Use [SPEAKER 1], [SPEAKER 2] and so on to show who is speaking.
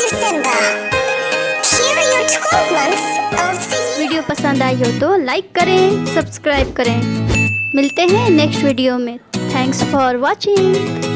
[SPEAKER 1] December. Here are your 12 months of the year.
[SPEAKER 2] Video पसंद आई हो तो लाइक करें, सब्सक्राइब करें। मिलते हैं नेक्स्ट वीडियो में। Thanks for watching.